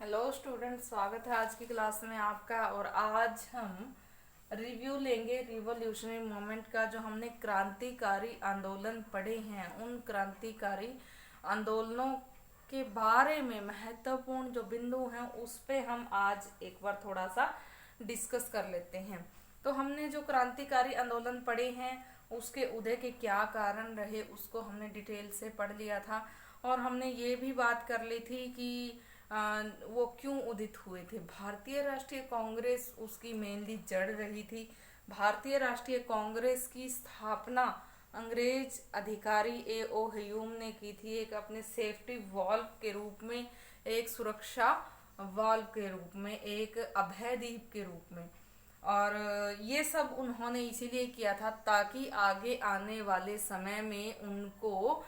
Hello student, स्वागत है आज की क्लास में आपका। और आज हम रिव्यू लेंगे रिवॉल्यूशनरी मूवमेंट का। जो हमने क्रांतिकारी आंदोलन पढ़े हैं, उन क्रांतिकारी आंदोलनों के बारे में महत्वपूर्ण जो बिंदु हैं उस पे हम आज एक बार थोड़ा सा डिस्कस कर लेते हैं। तो हमने जो क्रांतिकारी आंदोलन पढ़े हैं उसके उदय के क्या कारण रहे उसको हमने डिटेल से पढ़ लिया था। और हमने ये भी बात कर ली थी कि वो क्यों उदित हुए थे। भारतीय राष्ट्रीय कांग्रेस उसकी मेनली जड़ रही थी। भारतीय राष्ट्रीय कांग्रेस की स्थापना अंग्रेज अधिकारी ए ओ ह्यूम ने की थी, एक अपने सेफ्टी वॉल्व के रूप में, एक सुरक्षा वाल्व के रूप में, एक अभय दीप के रूप में। और ये सब उन्होंने इसीलिए किया था ताकि आगे आने वाले समय में उनको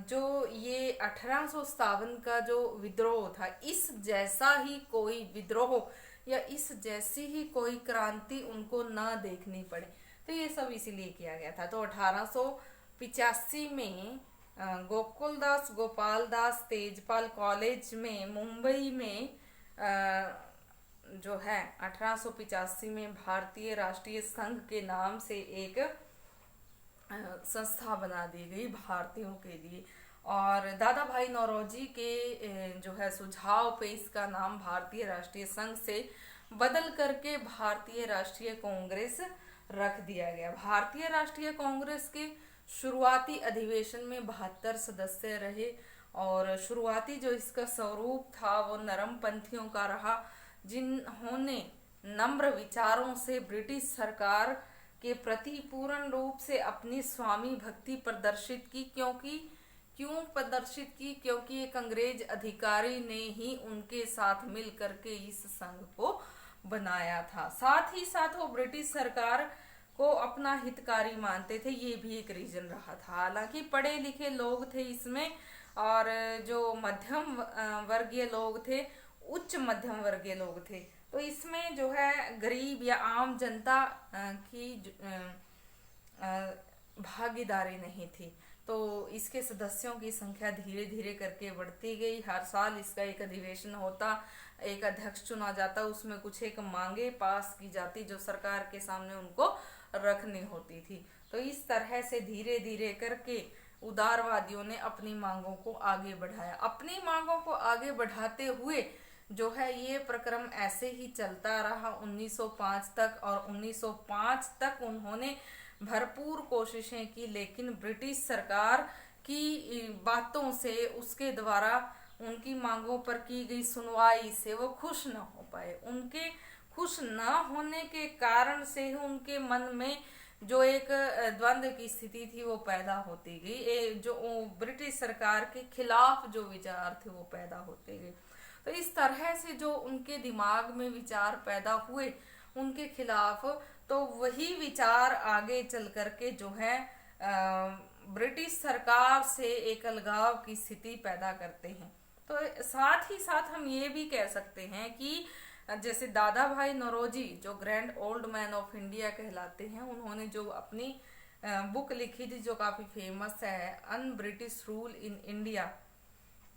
जो ये 1857 का जो विद्रोह था, इस जैसा ही कोई विद्रोह या इस जैसी ही कोई क्रांति उनको न देखनी पड़े। तो ये सब इसीलिए किया गया था। तो 1885 में गोकुलदास गोपाल दास तेजपाल कॉलेज में मुंबई में जो है 1885 में भारतीय राष्ट्रीय संघ के नाम से एक संस्था बना दी गई भारतीयों के लिए। और दादा भाई नौरोजी के जो है सुझाव पे इसका नाम भारतीय राष्ट्रीय संघ से बदल करके भारतीय राष्ट्रीय कांग्रेस रख दिया गया। भारतीय राष्ट्रीय कांग्रेस के शुरुआती अधिवेशन में 72 सदस्य रहे और शुरुआती जो इसका स्वरूप था वो नरमपंथियों का रहा, जिन्होंने नम्र विचारों से ब्रिटिश सरकार के प्रति पूर्ण रूप से अपनी स्वामी भक्ति प्रदर्शित की। क्योंकि एक अंग्रेज अधिकारी ने ही उनके साथ मिल करके इस संघ को बनाया था। साथ ही साथ वो ब्रिटिश सरकार को अपना हितकारी मानते थे, ये भी एक रीजन रहा था। हालांकि पढ़े लिखे लोग थे इसमें, और जो मध्यम वर्गीय लोग थे, उच्च मध्यम वर्गीय लोग थे। तो इसमें जो है गरीब या आम जनता की भागीदारी नहीं थी। तो इसके सदस्यों की संख्या धीरे धीरे करके बढ़ती गई। हर साल इसका एक अधिवेशन होता, एक अध्यक्ष चुना जाता, उसमें कुछ एक मांगे पास की जाती जो सरकार के सामने उनको रखनी होती थी। तो इस तरह से धीरे धीरे करके उदारवादियों ने अपनी मांगों को आगे बढ़ाया। अपनी मांगों को आगे बढ़ाते हुए जो है ये प्रक्रम ऐसे ही चलता रहा 1905 तक। और 1905 तक उन्होंने भरपूर कोशिशें की, लेकिन ब्रिटिश सरकार की बातों से, उसके द्वारा उनकी मांगों पर की गई सुनवाई से वो खुश न हो पाए। उनके खुश न होने के कारण से ही उनके मन में जो एक द्वंद्व की स्थिति थी वो पैदा होती गई। जो ब्रिटिश सरकार के खिलाफ जो विचार थे वो पैदा होते गए। तो इस तरह से जो उनके दिमाग में विचार पैदा हुए उनके खिलाफ, तो वही विचार आगे चल करके जो है ब्रिटिश सरकार से एक अलगाव की स्थिति पैदा करते हैं। तो साथ ही साथ हम ये भी कह सकते हैं कि जैसे दादा भाई नौरोजी जो grand old man of India कहलाते हैं, उन्होंने जो अपनी बुक लिखी थी जो काफी फेमस है, un British rule in India,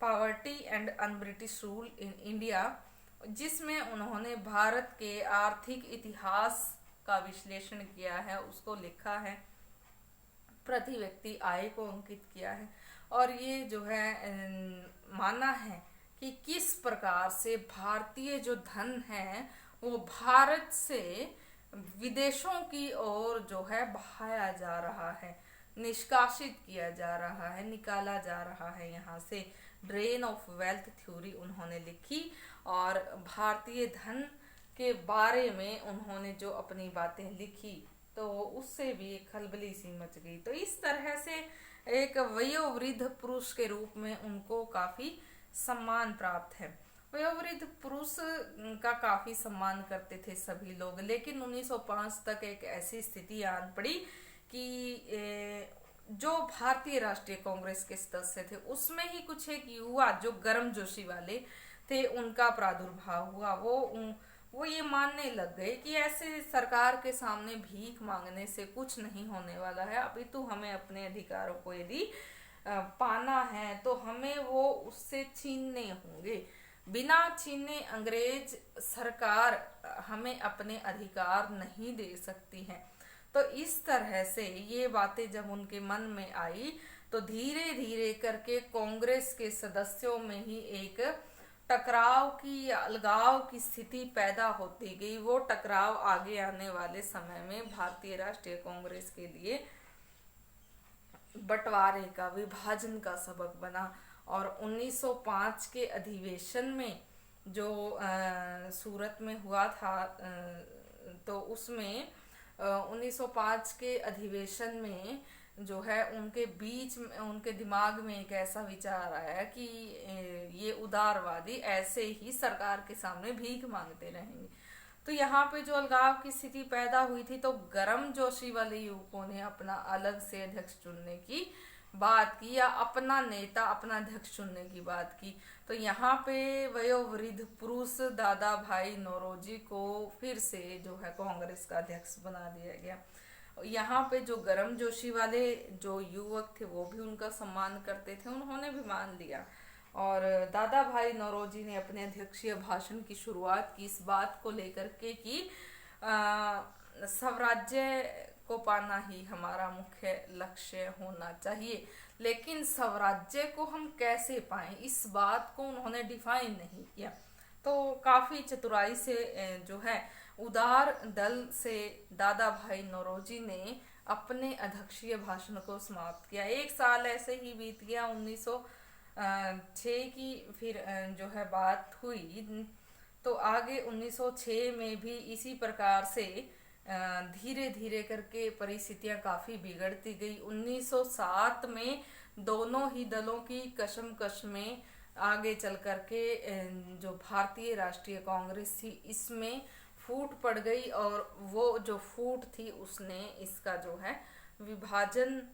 poverty and un British rule in India, जिसमें उन्होंने भारत के आर्थिक इतिहास का विश्लेषण किया है, उसको लिखा है, प्रति व्यक्ति आय को अंकित किया है। और ये जो है माना है कि किस प्रकार से भारतीय जो धन है वो भारत से विदेशों की ओर जो है बहाया जा रहा है, निष्कासित किया जा रहा है, निकाला जा रहा है। यहाँ से ड्रेन ऑफ वेल्थ थ्योरी उन्होंने लिखी और भारतीय धन के बारे में उन्होंने जो अपनी बातें लिखी तो उससे भी एक खलबली सी मच गई। तो इस तरह से एक वयोवृद्ध पुरुष के रूप में उनको काफी सम्मान प्राप्त है। वयोवृद्ध पुरुष का काफी सम्मान करते थे सभी लोग। लेकिन 1905 तक एक ऐसी स्थिति आन पड़ी कि जो भारतीय राष्ट्रीय कांग्रेस के सदस्य थे उसमें ही कुछ एक युवा जो गर्मजोशी वाले थे उनका प्रादुर्भाव हुआ। वो ये मानने लग गए कि ऐसे सरकार के सामने भीख मांगने से कुछ नहीं होने वाला है, अभी तो हमें अपने अधिकारों को यदि पाना है तो हमें वो उससे छीनने होंगे। बिना छीने अंग्रेज सरकार हमें अपने अधिकार नहीं दे सकती है। तो इस तरह से ये बातें जब उनके मन में आई तो धीरे धीरे करके कांग्रेस के सदस्यों में ही एक टकराव की या अलगाव की स्थिति पैदा होती गई। वो टकराव आगे आने वाले समय में भारतीय राष्ट्रीय कांग्रेस के लिए बंटवारे का, विभाजन का सबक बना। और 1905 के अधिवेशन में जो सूरत में हुआ था, तो उसमें 1905 के अधिवेशन में जो है उनके बीच में, उनके दिमाग में एक ऐसा विचार आया कि ये उदारवादी ऐसे ही सरकार के सामने भीख मांगते रहेंगे। तो यहाँ पे जो अलगाव की स्थिति पैदा हुई थी, तो गर्म जोशी वाले युवकों ने अपना अलग से अध्यक्ष चुनने की बात की, या अपना नेता, अपना अध्यक्ष चुनने की बात की। तो यहाँ पे वयोवृद्ध पुरुष दादा भाई नौरोजी को फिर से जो है कांग्रेस का अध्यक्ष बना दिया गया। यहाँ पे जो गर्म जोशी वाले जो युवक थे वो भी उनका सम्मान करते थे, उन्होंने भी मान लिया। और दादा भाई नौरोजी ने अपने अध्यक्षीय भाषण की शुरुआत की इस बात को लेकर के कि स्वराज्य को पाना ही हमारा मुख्य लक्ष्य होना चाहिए, लेकिन स्वराज्य को हम कैसे पाएं, इस बात को उन्होंने डिफाइन नहीं किया। तो काफी चतुराई से जो है उदार दल से दादा भाई नौरोजी ने अपने अध्यक्षीय भाषण को समाप्त किया। एक साल ऐसे ही बीत गया, 1906 की फिर जो है बात हुई। तो आगे 1906 में भी इसी प्रकार से धीरे धीरे करके परिस्थितियां काफी बिगड़ती गई। 1907 में दोनों ही दलों की कशमकश में आगे चल करके जो भारतीय राष्ट्रीय कांग्रेस थी इसमें फूट पड़ गई, और वो जो फूट थी उसने इसका जो है विभाजन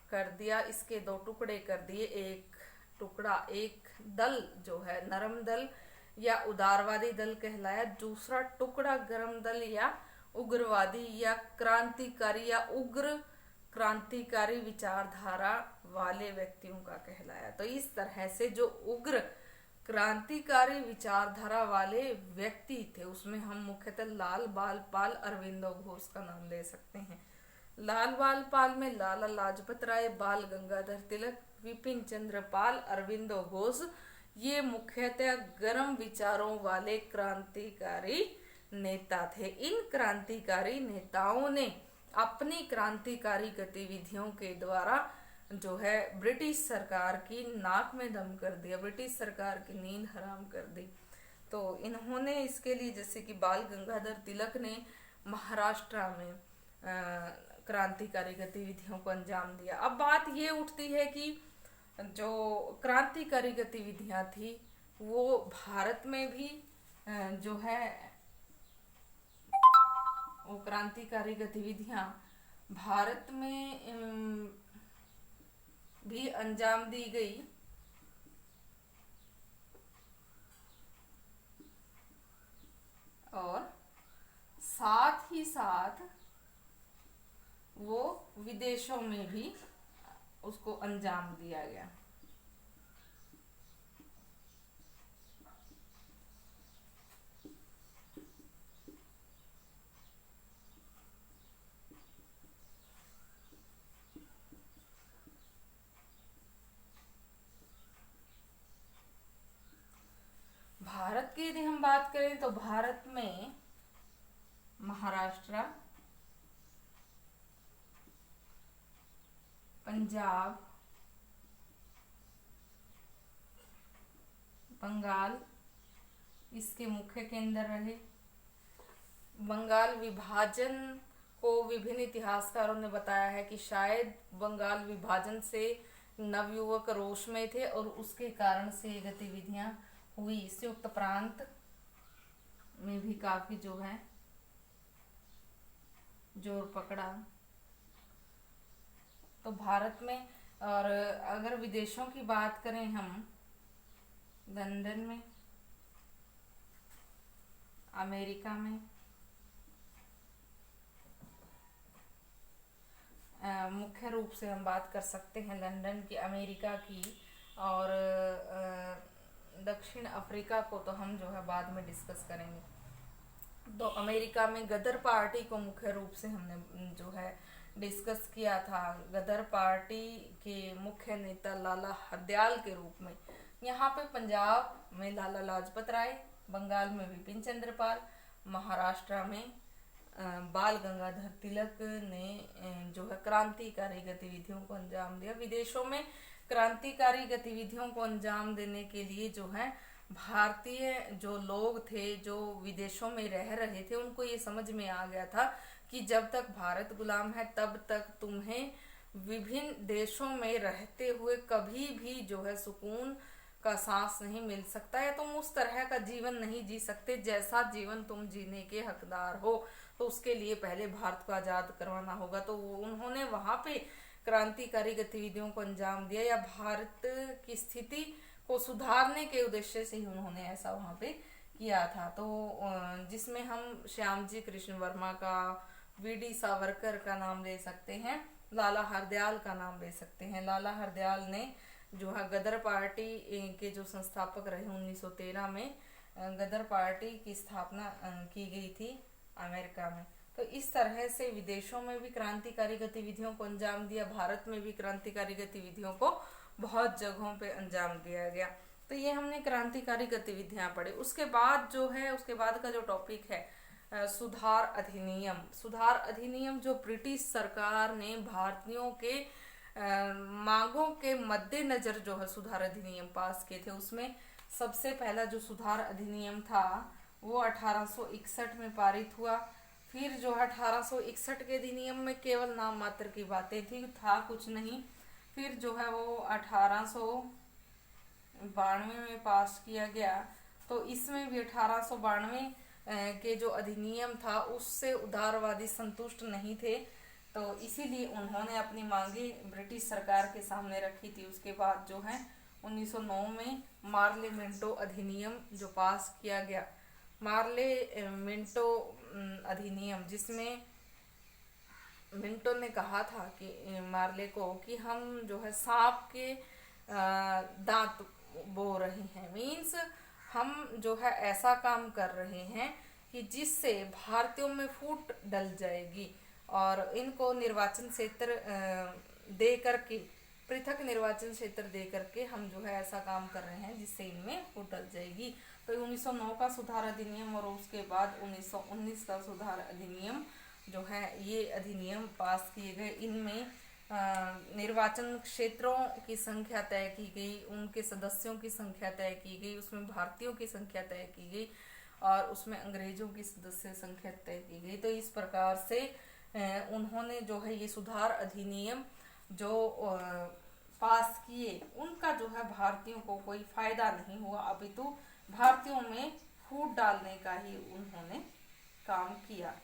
कर दिया, इसके दो टुकड़े कर दिए। एक टुकड़ा, एक दल जो है नरम दल या उदारवादी दल कहलाया, दूसरा टुकड़ा गर्म दल या उग्रवादी या क्रांतिकारी या उग्र क्रांतिकारी विचारधारा वाले व्यक्तियों का कहलाया। तो इस तरह से जो उग्र क्रांतिकारी विचारधारा वाले व्यक्ति थे उसमें हम मुख्यतः लाल बाल पाल, अरविंदो घोष का नाम ले सकते हैं। लाल बाल पाल में लाला लाजपत राय, बाल गंगाधर तिलक, विपिन चंद्र पाल, अरविंदो घोष, ये मुख्यतः गर्म विचारों वाले क्रांतिकारी नेता थे। इन क्रांतिकारी नेताओं ने अपनी क्रांतिकारी गतिविधियों के द्वारा जो है ब्रिटिश सरकार की नाक में दम कर दिया, ब्रिटिश सरकार की नींद हराम कर दी। तो इन्होंने इसके लिए, जैसे कि बाल गंगाधर तिलक ने महाराष्ट्र में क्रांतिकारी गतिविधियों को अंजाम दिया। अब बात ये उठती है कि जो क्रांतिकारी गतिविधियां थी वो भारत में भी जो है वो क्रांतिकारी गतिविधियां भारत में भी अंजाम दी गई, और साथ ही साथ वो विदेशों में भी उसको अंजाम दिया गया। भारत की यदि हम बात करें तो भारत में महाराष्ट्र, पंजाब, बंगाल इसके मुख्य केंद्र रहे। बंगाल विभाजन को विभिन्न इतिहासकारों ने बताया है कि शायद बंगाल विभाजन से नवयुवक रोष में थे और उसके कारण से ये गतिविधियां हुई। संयुक्त प्रांत में भी काफी जो है जोर पकड़ा। तो भारत में, और अगर विदेशों की बात करें हम, लंदन में, अमेरिका में मुख्य रूप से हम बात कर सकते हैं लंदन की, अमेरिका की, और दक्षिण अफ्रीका को तो हम जो है बाद में डिस्कस करेंगे। तो अमेरिका में गदर पार्टी को मुख्य रूप से हमने जो है डिस्कस किया था। गदर पार्टी के मुख्य नेता लाला हरदयाल के रूप में। यहाँ पे पंजाब में लाला लाजपत राय, बंगाल में विपिन चंद्र पाल, महाराष्ट्र में बाल गंगाधर तिलक ने जो है क्रांतिकारी गतिविधियों को अंजाम दिया। विदेशों में क्रांतिकारी गतिविधियों को अंजाम देने के लिए जो है भारतीय जो लोग थे जो विदेशों में रह रहे थे, उनको ये समझ में आ गया था कि जब तक भारत गुलाम है तब तक तुम्हें विभिन्न देशों में रहते हुए कभी भी जो है सुकून का सांस नहीं मिल सकता, या तुम उस तरह का जीवन नहीं जी सकते जैसा जीवन तुम जीने के हकदार हो। तो उसके लिए पहले भारत को आज़ाद करवाना होगा। तो उन्होंने वहाँ पे क्रांतिकारी गतिविधियों को अंजाम दिया, या भारत की स्थिति को सुधारने के उद्देश्य से ही उन्होंने ऐसा वहाँ पे किया था। तो जिसमें हम श्यामजी कृष्ण वर्मा का, वीडी सावरकर का नाम ले सकते हैं, लाला हरदयाल का नाम ले सकते हैं। लाला हरदयाल ने जो है गदर पार्टी के जो संस्थापक रहे 1913 में गदर पार्टी की स्थापना की गई थी अमेरिका में। तो इस तरह से विदेशों में भी क्रांतिकारी गतिविधियों को अंजाम दिया, भारत में भी क्रांतिकारी गतिविधियों को बहुत जगहों पे अंजाम दिया गया। तो ये हमने क्रांतिकारी गतिविधियां पढ़ी। उसके बाद जो है, उसके बाद का जो टॉपिक है सुधार अधिनियम। सुधार अधिनियम जो ब्रिटिश सरकार ने भारतीयों के मांगों के मद्देनजर जो है सुधार अधिनियम पास किए थे, उसमें सबसे पहला जो सुधार अधिनियम था वो 1861 में पारित हुआ। फिर जो है 1861 के अधिनियम में केवल नाम मात्र की बातें थी, था कुछ नहीं। फिर जो है वो 1892 में पास किया गया। तो इसमें भी 1892 के जो अधिनियम था उससे उदारवादी संतुष्ट नहीं थे, तो इसीलिए उन्होंने अपनी मांगे ब्रिटिश सरकार के सामने रखी थी। उसके बाद जो है 1909 में मार्ले मिंटो अधिनियम जो पास किया गया, मार्ले मिंटो अधिनियम, जिसमें मिंटो ने कहा था कि मार्ले को कि हम जो है सांप के दांत बो रहे हैं, मीन्स हम जो है ऐसा काम कर रहे हैं कि जिससे भारतीयों में फूट डल जाएगी, और इनको निर्वाचन क्षेत्र दे करके, पृथक निर्वाचन क्षेत्र दे करके हम जो है ऐसा काम कर रहे हैं जिससे इनमें फूट डल जाएगी। तो 1909 का सुधार अधिनियम और उसके बाद 1919 का सुधार अधिनियम जो है, ये अधिनियम पास किए गए। इनमें निर्वाचन क्षेत्रों की संख्या तय की गई, उनके सदस्यों की संख्या तय की गई, उसमें भारतीयों की संख्या तय की गई और उसमें अंग्रेजों की सदस्य संख्या तय की गई। तो इस प्रकार से उन्होंने जो है ये सुधार अधिनियम जो पास किए, उनका जो है भारतीयों को कोई फायदा नहीं हुआ, अपितु भारतीयों में फूट डालने का ही उन्होंने काम किया।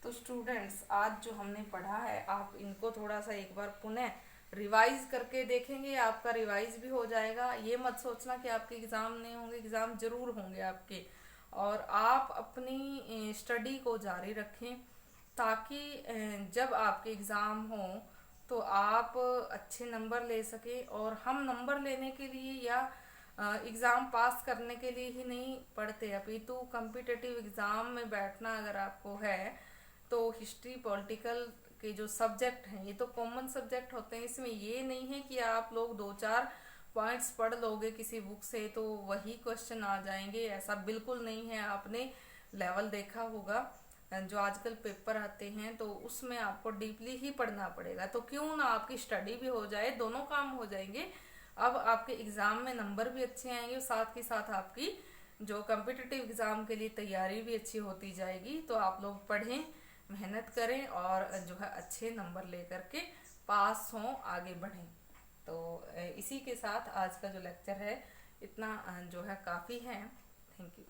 तो स्टूडेंट्स, आज जो हमने पढ़ा है आप इनको थोड़ा सा एक बार पुनः रिवाइज करके देखेंगे, आपका रिवाइज भी हो जाएगा। ये मत सोचना कि आपके एग्ज़ाम नहीं होंगे, एग्ज़ाम जरूर होंगे आपके, और आप अपनी स्टडी को जारी रखें ताकि जब आपके एग्ज़ाम हो तो आप अच्छे नंबर ले सकें। और हम नंबर लेने के लिए या एग्ज़ाम पास करने के लिए ही नहीं पढ़ते, अपितु कॉम्पिटिटिव एग्ज़ाम में बैठना अगर आपको है तो हिस्ट्री, पॉलिटिकल के जो सब्जेक्ट हैं, ये तो कॉमन सब्जेक्ट होते हैं, इसमें ये नहीं है कि आप लोग 2-4 पॉइंट्स पढ़ लोगे किसी बुक से तो वही क्वेश्चन आ जाएंगे, ऐसा बिल्कुल नहीं है। आपने लेवल देखा होगा जो आजकल पेपर आते हैं, तो उसमें आपको डीपली ही पढ़ना पड़ेगा। तो क्यों ना आपकी स्टडी भी हो जाए, दोनों काम हो जाएंगे। अब आपके एग्ज़ाम में नंबर भी अच्छे आएंगे, साथ ही साथ आपकी जो कॉम्पिटिटिव एग्ज़ाम के लिए तैयारी भी अच्छी होती जाएगी। तो आप लोग पढ़ें, मेहनत करें और जो है अच्छे नंबर लेकर के पास हों, आगे बढ़ें। तो इसी के साथ आज का जो लेक्चर है इतना जो है काफ़ी है। Thank you.